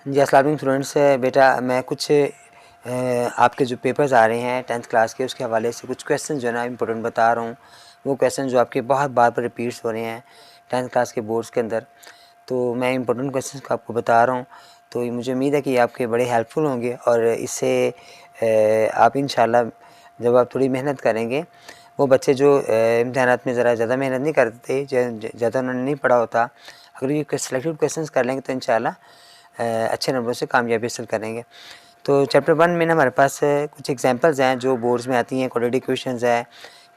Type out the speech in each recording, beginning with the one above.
जी अस्सलाम वालेकुम स्टूडेंट्स। बेटा मैं कुछ आपके जो पेपर्स आ रहे हैं 10th क्लास के, उसके हवाले से कुछ क्वेश्चन जो है ना इंपॉर्टेंट बता रहा हूँ। वो क्वेश्चन जो आपके बहुत बार पर रिपीट्स हो रहे हैं 10th क्लास के बोर्ड्स के अंदर, तो मैं इंपॉर्टेंट क्वेश्चन को आपको बता रहा हूँ। तो मुझे उम्मीद है कि आपके बड़े हेल्पफुल होंगे और इससे आप इंशाल्लाह जब आप थोड़ी मेहनत करेंगे, वो बच्चे जो इम्तिहानात में ज़रा ज़्यादा मेहनत नहीं करते, ज़्यादा उन्होंने नहीं पढ़ा होता, अगर ये सिलेक्टेड क्वेश्चन कर लेंगे तो इंशाल्लाह अच्छे नंबरों से कामयाबी हासिल करेंगे। तो चैप्टर 1 में ना हमारे पास कुछ एग्जांपल्स हैं जो बोर्ड्स में आती हैं। क्वाड्रेटिक इक्वेशंस है,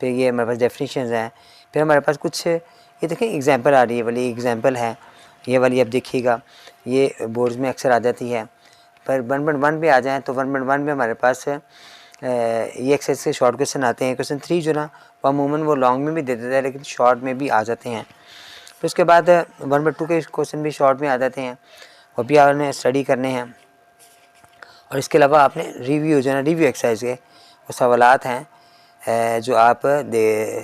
फिर ये हमारे पास डेफिनेशंस हैं, फिर हमारे पास कुछ ये देखें एग्जांपल आ रही है, वाली एग्जांपल है ये वाली, अब देखिएगा ये बोर्ड्स में अक्सर आ जाती है। पर 1.1 पे आ जाएँ तो 1.1 में हमारे पास ये एक्सरसाइज के शॉर्ट क्वेश्चन आते हैं। क्वेश्चन 3 जो ना वो अमूमन वो लॉन्ग में भी दे देता है, लेकिन शॉर्ट में भी आ जाते हैं। फिर उसके बाद 1/2 के क्वेश्चन भी शॉर्ट में आ जाते हैं, वो भी आपने स्टडी करने हैं। और इसके अलावा आपने रिव्यू जो है ना, रिव्यू एक्सरसाइज के वो सवालात हैं जो आप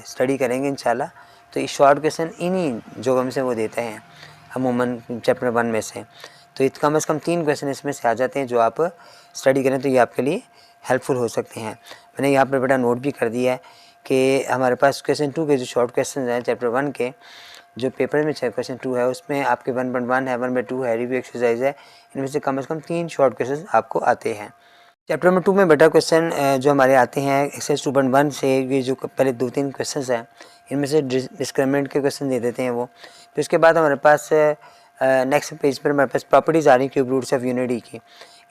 स्टडी करेंगे इंशाल्लाह। तो ये शॉर्ट क्वेश्चन इन्हीं जगहों में से वो देते हैं अमूमन चैप्टर 1 में से। तो कम से कम 3 क्वेश्चन इसमें से आ जाते हैं जो आप स्टडी करें तो ये आपके लिए हेल्पफुल हो सकते हैं। मैंने यहाँ पर बेटा नोट भी कर दिया है कि हमारे पास क्वेश्चन 2 के जो शॉर्ट क्वेश्चन हैं चैप्टर 1 के, जो पेपर में क्वेश्चन 2 है उसमें आपके 1.1 है, 1/2 है, रिव्यू एक्सरसाइज है, इनमें से कम 3 शॉर्ट क्वेश्चन आपको आते हैं। चैप्टर नंबर 2 में बेटा क्वेश्चन जो हमारे आते हैं एक्सरसाइज 2.1 से, ये जो पहले 2-3 क्वेश्चन हैं इनमें से डिस्क्रिमिनेंट के क्वेश्चन दे देते हैं वो। फिर उसके बाद हमारे पास नेक्स्ट पेज पर हमारे पास प्रॉपर्टीज़ आ रही क्यूब रूट्स ऑफ यूनिटी की।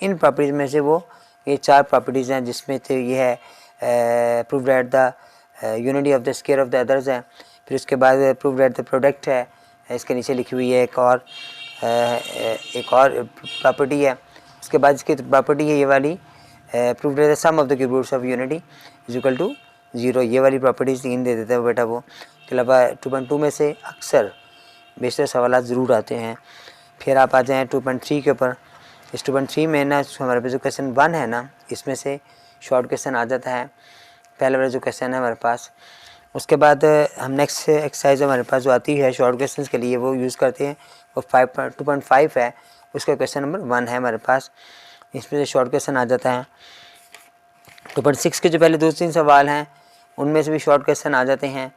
इन प्रॉपर्टीज़ में से वो ये 4 प्रॉपर्टीज़ हैं जिसमें तो ये है prove that the unity of the square of the others है। फिर उसके बाद प्रूव दैट द प्रोडक्ट है, इसके नीचे लिखी हुई है एक और प्रॉपर्टी है। उसके बाद इसकी प्रॉपर्टी है ये वाली, prove that the sum of the cube roots of unity is equal to 0। ये वाली प्रॉपर्टीज 3 दे देता है बेटा वो। इसके अलावा 2.2 में से अक्सर बेशतर सवाल ज़रूर आते हैं। फिर आप आ जाएँ 2.3 के ऊपर। इस 2.3 में ना हमारे पास जो क्वेश्चन 1 है ना, इसमें से शॉर्ट क्वेश्चन आ जाता है, पहले वाला जो क्वेश्चन है हमारे पास। उसके बाद हम नेक्स्ट एक्सरसाइज हमारे पास जो आती है शॉर्ट क्वेश्चन के लिए वो यूज़ करते हैं, वो 2.5 है, उसका क्वेश्चन नंबर 1 है हमारे पास, इसमें से शॉर्ट क्वेश्चन आ जाता है। 2.6 के जो पहले 2-3 सवाल हैं उनमें से भी शॉर्ट क्वेश्चन आ जाते हैं,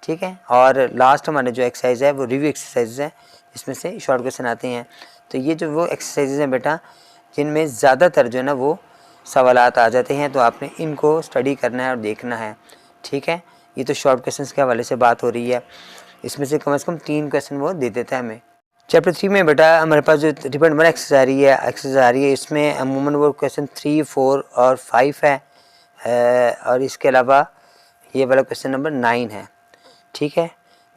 ठीक है। और लास्ट हमारे जो एक्सरसाइज है वो रिव्यू एक्सरसाइज है, जिसमें से शॉर्ट क्वेश्चन आते हैं। तो ये जो वो एक्सरसाइजेज हैं बेटा जिनमें ज़्यादातर जो है ना वो सवालात आ जाते हैं, तो आपने इनको स्टडी करना है और देखना है, ठीक है। ये तो शॉर्ट क्वेश्चंस के हवाले से बात हो रही है, इसमें से कम 3 क्वेश्चन वो दे देता है हमें। चैप्टर 3 में बेटा हमारे पास जो 3.1 एक्सरसाइज आ रही है इसमें अमूमन वो क्वेश्चन 3, 4 और 5 है, और इसके अलावा ये वाला क्वेश्चन नंबर 9 है, ठीक है।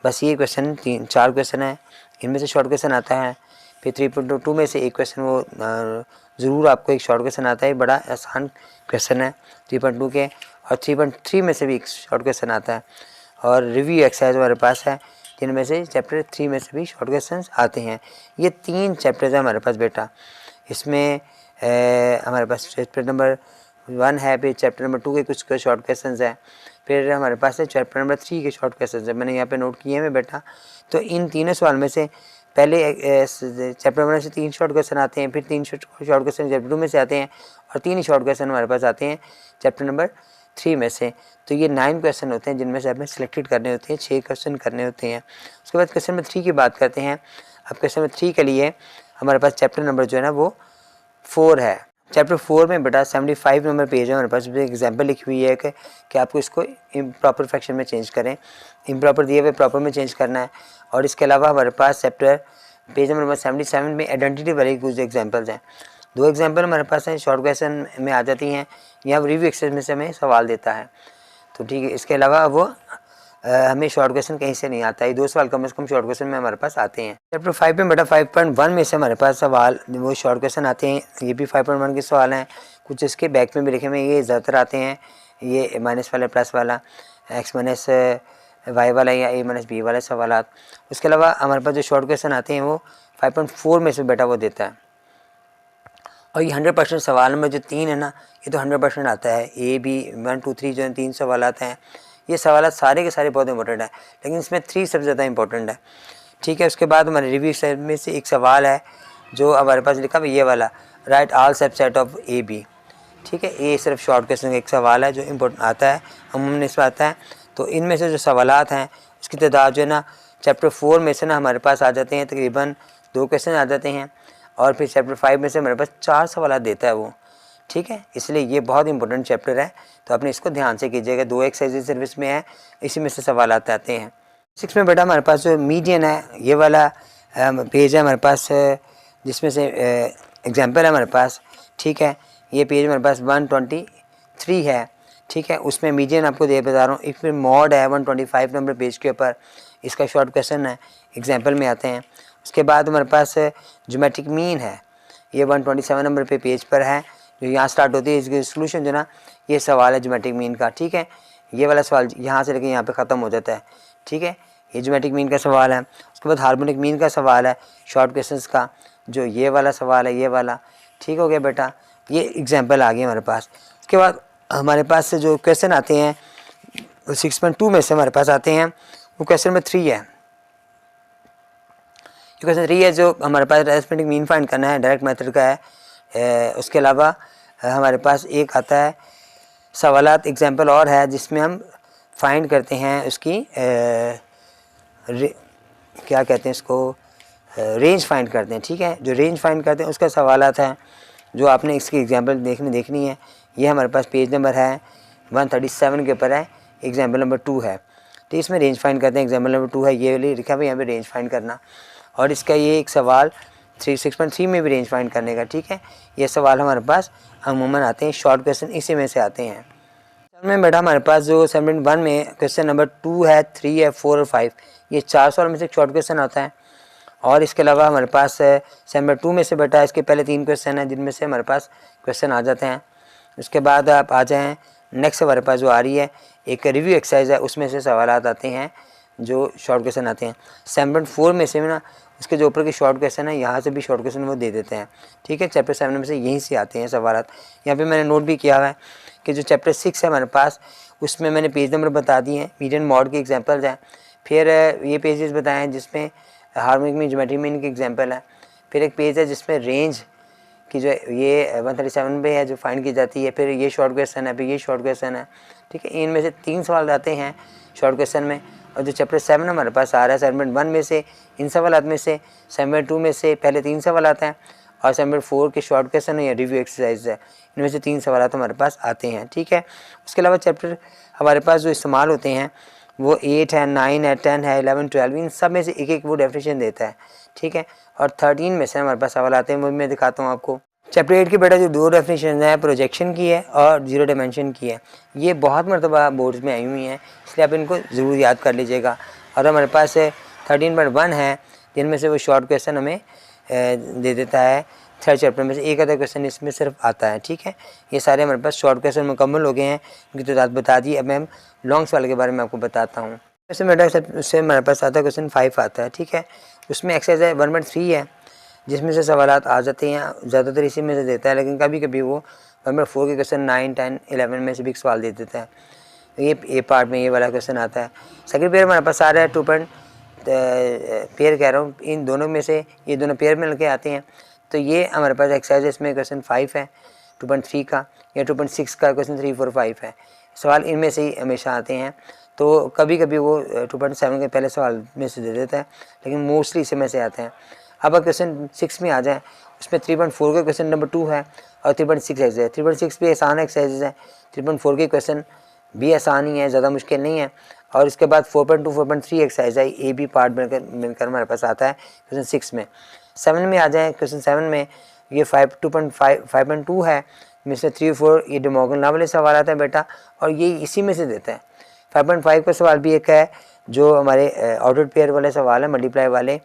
बस ये क्वेश्चन 4 क्वेश्चन है, इनमें से शॉर्ट क्वेश्चन आता है। फिर 3.2 में से एक क्वेश्चन वो ज़रूर आपको एक शॉर्ट क्वेश्चन आता है, बड़ा आसान क्वेश्चन है 3.2 के। और 3.3 में से भी एक शॉर्ट क्वेश्चन आता है। और रिव्यू एक्सरसाइज हमारे पास है जिनमें से चैप्टर 3 में से भी शॉर्ट क्वेश्चन आते हैं। ये 3 चैप्टर्स हैं हमारे पास बेटा। इसमें हमारे पास चैप्टर नंबर 1 है, फिर चैप्टर नंबर 2 के कुछ शॉर्ट क्वेश्चन हैं, फिर हमारे पास है चैप्टर नंबर 3 के शॉर्ट क्वेश्चन हैं, मैंने यहाँ पे नोट किए हैं बेटा। तो इन तीनों सवाल में से पहले चैप्टर 1 से 3 शॉर्ट क्वेश्चन आते हैं, फिर 3 शॉर्ट क्वेश्चन चैप्टर 2 में से आते हैं, और 3 ही शॉर्ट क्वेश्चन हमारे पास आते हैं चैप्टर नंबर 3 में से। तो ये 9 क्वेश्चन होते हैं जिनमें से हमें सिलेक्टेड करने होते हैं, 6 क्वेश्चन करने होते हैं। उसके बाद क्वेश्चन नंबर 3 की बात करते हैं। अब क्वेश्चन नंबर 3 के लिए हमारे पास चैप्टर नंबर जो है ना वो 4 है। चैप्टर 4 में बेटा 75 नंबर पेज है हमारे पास, एग्जाम्पल लिखी हुई है कि आपको इसको इम्प्रॉपर फ्रैक्शन में चेंज करें, इम्प्रॉपर दिए हुए प्रॉपर में चेंज करना है। और इसके अलावा हमारे पास चैप्टर पेज नंबर 77 में आइडेंटिटी वाले कुछ एग्जाम्पल्स हैं। 2 एग्जाम्पल हमारे पास हैं, शॉर्ट क्वेश्चन में आ जाती हैं, या रिव्यू एक्सरसाइज में से हमें सवाल देता है, तो ठीक है। इसके अलावा वो हमें शॉर्ट क्वेश्चन कहीं से नहीं आता है, 2 सवाल कम से कम शॉर्ट क्वेश्चन में हमारे पास आते हैं। चैप्टर 5 में बेटा 5.1 में से हमारे पास सवाल वो शॉर्ट क्वेश्चन आते हैं, ये भी 5.1 के सवाल हैं। कुछ इसके बैक में भी लिखे हुए ये ज़्यादातर आते हैं, ये माइनस वाला प्लस वाला, एक्स माइनस वाई वाला या ए माइनस बी वाले सवाल। उसके अलावा हमारे पास जो शॉर्ट क्वेश्चन आते हैं वो 5.4 में से बेटा वो देता है। और ये 100% सवाल में जो 3 है ना, ये तो 100% आता है, ए बी 1 2 3 जो 3 सवाल आते हैं, ये सवाल सारे के सारे बहुत इंपॉर्टेंट है, लेकिन इसमें 3 सबसे ज़्यादा इंपॉर्टेंट है, ठीक है। उसके बाद हमारे रिव्यू में से एक सवाल है जो हमारे पास लिखा हुआ ये वाला, write all subset of A B. ठीक है, ये सिर्फ शॉर्ट क्वेश्चन का एक सवाल है जो इम्पोर्टेंट आता है, अमूमन इसमें आता है। तो इनमें से जो सवालात हैं उसकी तादाद जो है ना चैप्टर 4 में से ना हमारे पास आ जाते हैं, तकरीबन 2 क्वेश्चन आ जाते हैं, और फिर चैप्टर 5 में से हमारे पास 4 सवाल देता है वो। ठीक है, इसलिए ये बहुत इंपॉर्टेंट चैप्टर है, तो आपने इसको ध्यान से कीजिएगा। 2 एक्सरसाइज सर्विस में है, इसी में से सवाल आते हैं। 6 में बेटा हमारे पास जो मीडियन है, ये वाला पेज है हमारे पास, जिसमें से एग्जाम्पल है हमारे पास। ठीक है, ये पेज हमारे पास 123 है। ठीक है, उसमें मीडियन आपको दे बता रहा हूँ। एक फिर मॉड है 125 नंबर पेज के ऊपर, इसका शॉर्ट क्वेश्चन है, एग्जाम्पल में आते हैं। उसके बाद हमारे पास ज्योमेट्रिक मीन है, ये 127 नंबर पे पेज पर है, जो यहाँ स्टार्ट होती है। इसकी सोल्यूशन जो ना, ये सवाल है ज्योमेट्रिक मीन का। ठीक है, ये वाला सवाल यहाँ से लेकर यहाँ पे ख़त्म हो जाता है। ठीक है, ये ज्योमेट्रिक मीन का सवाल है। उसके बाद हार्मोनिक मीन का सवाल है शॉर्ट क्वेश्चंस का, जो ये वाला सवाल है, ये वाला। ठीक हो गया बेटा, ये एग्जाम्पल आ गए हमारे पास। उसके बाद हमारे पास से जो क्वेश्चन आते हैं 6.2 में से हमारे पास आते हैं, वो क्वेश्चन नंबर 3 है। क्वेश्चन 3 है जो हमारे पास अरिथमेटिक मीन फाइंड करना है, डायरेक्ट मेथड का है। उसके अलावा हमारे पास एक आता है सवालात एग्जाम्पल और है, जिसमें हम फाइंड करते हैं उसकी क्या कहते हैं इसको, रेंज फाइंड करते हैं। ठीक है, जो रेंज फाइंड करते हैं उसका सवालात है, जो आपने इसकी एग्जाम्पल देखनी है। ये हमारे पास पेज नंबर है 137 के ऊपर है, एग्जाम्पल नंबर 2 है। तो इसमें रेंज फाइंड करते हैं, एग्जाम्पल नंबर 2 है, ये वाली लिखा हुआ यहाँ पे रेंज फाइंड करना। और इसका ये एक सवाल 6.3 में भी रेंज फाइंड करने का। ठीक है, ये सवाल हमारे पास अमूमन आते हैं, शॉर्ट क्वेश्चन इसी में से आते हैं। में बेटा हमारे पास जो 7.1 में क्वेश्चन नंबर 2 है, 3 है, 4 और 5, ये 4 सवाल में से एक शॉर्ट क्वेश्चन आता है। और इसके अलावा हमारे पास 7.2 में से बेटा इसके पहले 3 क्वेश्चन हैं, जिनमें से हमारे पास क्वेश्चन आ जाते हैं। उसके बाद आप आ जाएँ नेक्स्ट हमारे पास जो आ रही है एक रिव्यू एक्सरसाइज है, उसमें से सवाल आते हैं जो शॉर्ट क्वेश्चन आते हैं। 7.4 में से ना उसके जो ऊपर के शॉर्ट क्वेश्चन है, यहाँ से भी शॉर्ट क्वेश्चन वो दे देते हैं। ठीक है, चैप्टर 7 में से यहीं से आते हैं सवाल। यहाँ पे मैंने नोट भी किया हुआ है कि जो चैप्टर 6 है हमारे पास, उसमें मैंने पेज नंबर बता दिए हैं, मीडियन मॉड के एग्जांपल्स हैं। फिर ये पेजेस बताए हैं जिसमें हार्मोनिक मीन, ज्योमेट्रिक मीन के एग्जांपल है। फिर एक पेज है जिसमें रेंज की जो ये 137 पे है जो फाइंड की जाती है। फिर ये शॉर्ट क्वेश्चन है, फिर ये शॉर्ट क्वेश्चन है। ठीक है, इनमें से 3 सवाल आते हैं शॉर्ट क्वेश्चन में। और जो चैप्टर 7 हमारे पास आ रहा है 7.1 में से इन सवाल में से 7.2 में से पहले 3 सवाल आते हैं, और 7.4 के शॉर्ट क्वेश्चन या रिव्यू एक्सरसाइज है, इनमें से 3 सवाल हमारे पास आते हैं। ठीक है, उसके अलावा चैप्टर हमारे पास जो इस्तेमाल होते हैं वो 8 है, 9 है, 10 है, 11, 12, इन सब में से एक एक वो डेफिनेशन देता है। ठीक है, और 13 में से हमारे पास सवाल आते हैं, वो मैं दिखाता हूँ आपको। चैप्टर 8 की बेटा जो 2 डेफिनेशन है, प्रोजेक्शन की है और जीरो डायमेंशन की है। ये बहुत मरतबा बोर्ड्स में आई हुई हैं, इसलिए आप इनको ज़रूर याद कर लीजिएगा। और हमारे पास 13.1 है, जिनमें से वो शॉर्ट क्वेश्चन हमें दे देता है। 3rd चैप्टर में से एक आधा क्वेश्चन इसमें सिर्फ आता है। ठीक है, ये सारे हमारे पास शॉर्ट क्वेश्चन मुकम्मल हो गए हैं, उनकी तादाद बता दी। अब मैं लॉन्ग सवाल के बारे में आपको बताता हूँ। वैसे बेटा उससे हमारे पास आता है क्वेश्चन 5 आता है। ठीक है, उसमें एक्सरसाइज 1.3 है, जिसमें से सवालात आ जाते हैं, ज़्यादातर इसी में से देता है, लेकिन कभी कभी वो 1.4 के क्वेश्चन 9, 10, 11 में से भी सवाल दे देता है। ये पार्ट में ये वाला क्वेश्चन आता है। सेकंड पेयर हमारे पास आ रहा है 2 पेयर कह रहा हूँ, इन दोनों में से ये दोनों पेयर में लगे आते हैं। तो ये हमारे पास एक्सरसाइज इसमें क्वेश्चन 5 है 2.3 का, या 2.6 का क्वेश्चन 3, 4, 5 है। सवाल इनमें से ही हमेशा आते हैं। तो कभी कभी वो 2.7 के पहले सवाल में से दे देता है, लेकिन मोस्टली इसी में से आते हैं। अब क्वेश्चन 6 में आ जाए, उसमें 3.4 का क्वेश्चन नंबर 2 है और 3.6 है। 3.6 भी आसान एक्सरसाइज है, 3.4 के क्वेश्चन भी आसान ही है, ज़्यादा मुश्किल नहीं है। और इसके बाद 4.2, 4.3 एक्सरसाइज है, ए बी पार्ट मिलकर हमारे पास आता है क्वेश्चन 6 में। 7 में आ जाए, क्वेश्चन 7 में ये 5.2 है, जिसमें 3, 4 ये डे मॉर्गन लॉ वाले सवाल आता है बेटा, और ये इसी में से देता है। 5.5 का सवाल भी एक है जो हमारे ऑर्डर्ड पेयर वाले सवाल है, मल्टीप्लाई वाले,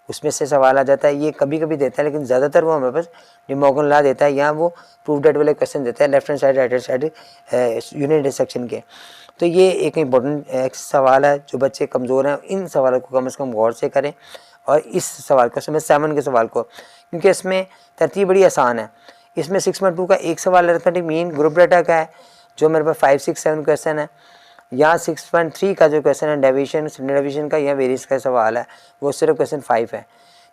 उसमें से सवाल आ जाता है। ये कभी कभी देता है, लेकिन ज़्यादातर वो हमारे पास डे मॉर्गन लॉ देता है, या वो प्रूफ डेट वाले क्वेश्चन देता है, left hand side, right hand side unit intersection के। तो ये एक इम्पोर्टेंट सवाल है, जो बच्चे कमज़ोर हैं इन सवालों को कम से कम गौर से करें, और इस सवाल को समय 7 के सवाल को, क्योंकि इसमें तरतीब बड़ी आसान है। इसमें 6.2 का एक सवाल अरिथमेटिक मीन ग्रुप डाटा का है, जो मेरे पास 5, 6, 7 क्वेश्चन है। यहाँ 6.3 का जो क्वेश्चन है डेविएशन, स्टैंडर्ड डेविएशन का या वेरिएंस का सवाल है, वो सिर्फ क्वेश्चन 5 है।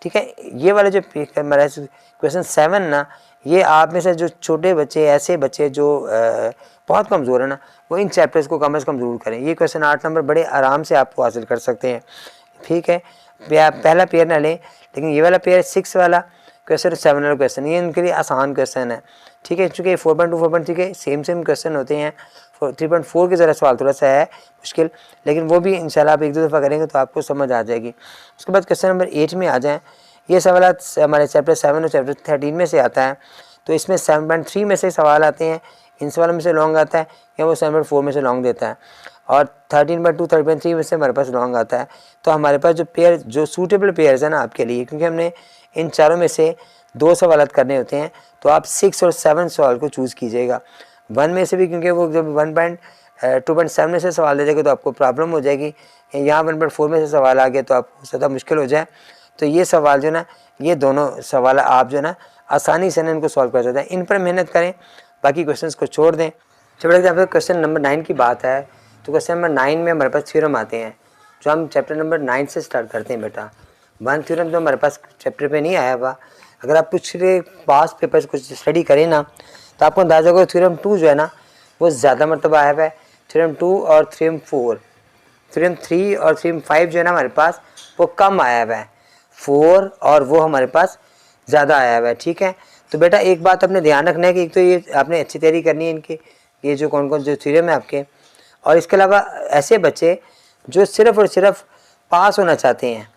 ठीक है। ये वाला जो हमारा क्वेश्चन 7 ना, ये आप में से जो छोटे बच्चे, ऐसे बच्चे जो बहुत कमज़ोर है ना, वो इन चैप्टर्स को कम से कम ज़रूर करें। ये क्वेश्चन 8 नंबर बड़े आराम से आपको हासिल कर सकते हैं, ठीक है। पहला पेयर ना लें, लेकिन ये वाला पेयर 6 वाला क्वेश्चन 7 वाला क्वेश्चन, ये उनके लिए आसान क्वेश्चन है, ठीक है। चूँकि 4.2 4.3 के सेम क्वेश्चन होते हैं, 3.4 के ज़रा सवाल थोड़ा सा है मुश्किल, लेकिन वो भी इंशाल्लाह आप 1-2 दफ़ा करेंगे तो आपको समझ आ जाएगी। उसके बाद क्वेश्चन नंबर 8 में आ जाएँ। ये सवाल हमारे चैप्टर 7 और चैप्टर 13 में से आता है, तो इसमें 7.3 में से सवाल आते हैं, इन सवालों में से लॉन्ग आता है या वो 7.4 में से लॉन्ग देता है, और 13.2 13.3 में से हमारे पास लॉन्ग आता है। तो हमारे पास जो पेयर, जो सूटेबल पेयर्स है ना आपके लिए, क्योंकि हमने इन चारों में से 2 सवाल करने होते हैं, तो आप 6 और 7 सवाल को चूज़ कीजिएगा। 1 में से भी, क्योंकि वो जब 2.7 में से सवाल दे देगा तो आपको प्रॉब्लम हो जाएगी, यहाँ 1.4 में से सवाल आ गया तो आपको ज़्यादा मुश्किल हो जाए। तो ये सवाल जो ना, ये दोनों सवाल आप जो ना आसानी से ना इनको सॉल्व कर सकते हैं। इन पर मेहनत करें, बाकी क्वेश्चंस को छोड़ दें। चलो जब क्वेश्चन नंबर 9 की बात है, तो क्वेश्चन नंबर 9 में हमारे पास थ्योरम आते हैं, जो हम चैप्टर नंबर 9 से स्टार्ट करते हैं बेटा। 1 थ्योरम तो हमारे पास चैप्टर पे नहीं आया हुआ। अगर आप पिछले पास पेपर्स कुछ स्टडी करें ना, तो आपको अंदाज़ा होगा थ्योरम 2 जो है ना, वो ज़्यादा मरतबा आया हुआ है। थ्योरम 2 और थ्योरम 4, थ्योरम 3 और थ्योरम 5 जो है ना हमारे पास, वो कम आया हुआ है। 4 और वो हमारे पास ज़्यादा आया हुआ है, ठीक है। तो बेटा एक बात आपने ध्यान रखना है कि एक तो ये आपने अच्छी तैयारी करनी है इनकी, ये जो कौन कौन जो थ्योरम है आपके, और इसके अलावा ऐसे बच्चे जो सिर्फ़ और सिर्फ पास होना चाहते हैं,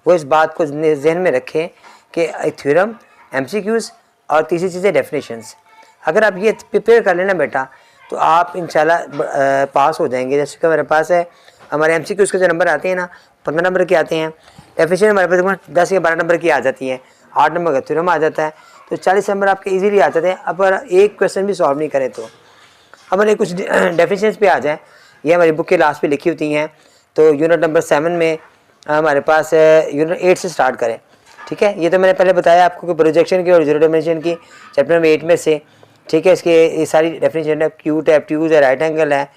वो इस बात को जहन में रखें कि थ्योरम, MCQs और तीसरी चीज़ है डेफिनेशंस। अगर आप ये प्रिपेयर कर लेना बेटा, तो आप इंशाल्लाह पास हो जाएंगे। जैसे कि हमारे पास है, हमारे MCQs के जो नंबर आते हैं ना, 15 नंबर के आते हैं। डेफिनेशन हमारे पास 10 या 12 नंबर की आ जाती है, 8 नंबर का थ्योरम आ जाता है, तो 40 नंबर आपके इजीली आ जाते हैं। अब अगर एक क्वेश्चन भी सॉल्व नहीं करें तो अब हमारे कुछ डेफिनेशंस पे आ जाए, ये हमारी बुक के लास्ट पे लिखी होती हैं। तो यूनिट नंबर 7 में हमारे पास यूनिट 8 से स्टार्ट करें, ठीक है। ये तो मैंने पहले बताया आपको कि प्रोजेक्शन की और जीरो डायमेंशन की चैप्टर नंबर 8 में से, ठीक है। इसके ये सारी डेफिनेशन है, क्यूट है, ट्यूज है, राइट एंगल है।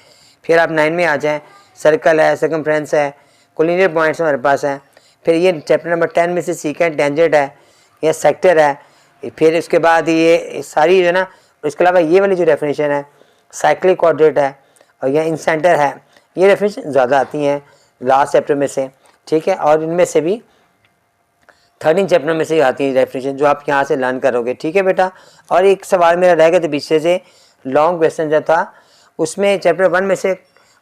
फिर आप 9 में आ जाएँ, सर्कल है, सर्कमफ्रेंस है, कोलिनियर पॉइंट्स हमारे पास हैं। फिर ये चैप्टर नंबर 10 में से सीकेंट, टेंजेंट है, या सेक्टर है। फिर उसके बाद ये सारी जो ना, इसके अलावा ये वाली जो डेफिनेशन है, साइक्लिक कोऑर्डिनेट है और या इन सेंटर है, ये डेफिनेशन ज़्यादा आती हैं लास्ट चैप्टर में से, ठीक है। और इनमें से भी 13 चैप्टर में से आती है डेफिनेशन, जो आप यहाँ से लर्न करोगे, ठीक है बेटा। और एक सवाल मेरा रह गया था पीछे से, लॉन्ग क्वेश्चन जो था, उसमें चैप्टर 1 में से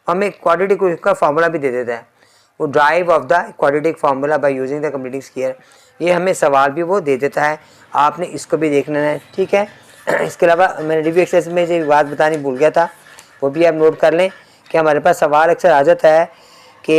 हमें क्वाड्रेटिक का फार्मूला भी दे देता है, वो drive of the quadratic formula by using the completing square, ये हमें सवाल भी वो दे देता है, आपने इसको भी देखना है, ठीक है। इसके अलावा मैंने रिव्यू एक्सरसाइज में जो बात बतानी भूल गया था, वो भी आप नोट कर लें कि हमारे पास सवाल अक्सर आ जाता है कि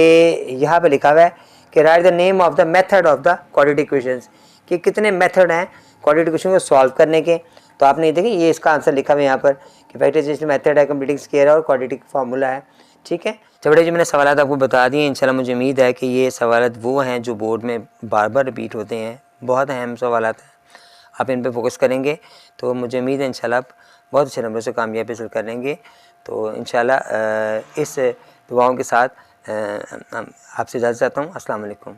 यहाँ पे लिखा हुआ है कि right the name of the method of the quadratic equations, कि कितने मेथड हैं क्वाड्रेटिक इक्वेशन को सॉल्व करने के। तो आपने ये देखिए, ये इसका आंसर लिखा हुआ है यहाँ पर कि फैक्टराइजेशन मेथड है, कंप्लीटिंग स्क्वायर है और क्वाड्रेटिक फार्मूला है, ठीक है। तो बेटा जो मैंने सवाल आपको बता दिए, इंशाल्लाह मुझे उम्मीद है कि ये सवाल वो हैं जो बोर्ड में बार बार रिपीट होते हैं, बहुत अहम सवाल हैं, आप इन पे फोकस करेंगे तो मुझे उम्मीद है इंशाल्लाह आप बहुत अच्छे नंबर से कामयाबी हासिल कर लेंगे। तो इंशाल्लाह इस दुआओं के साथ आपसे इजाज़त चाहता हूँ। अस्सलाम वालेकुम।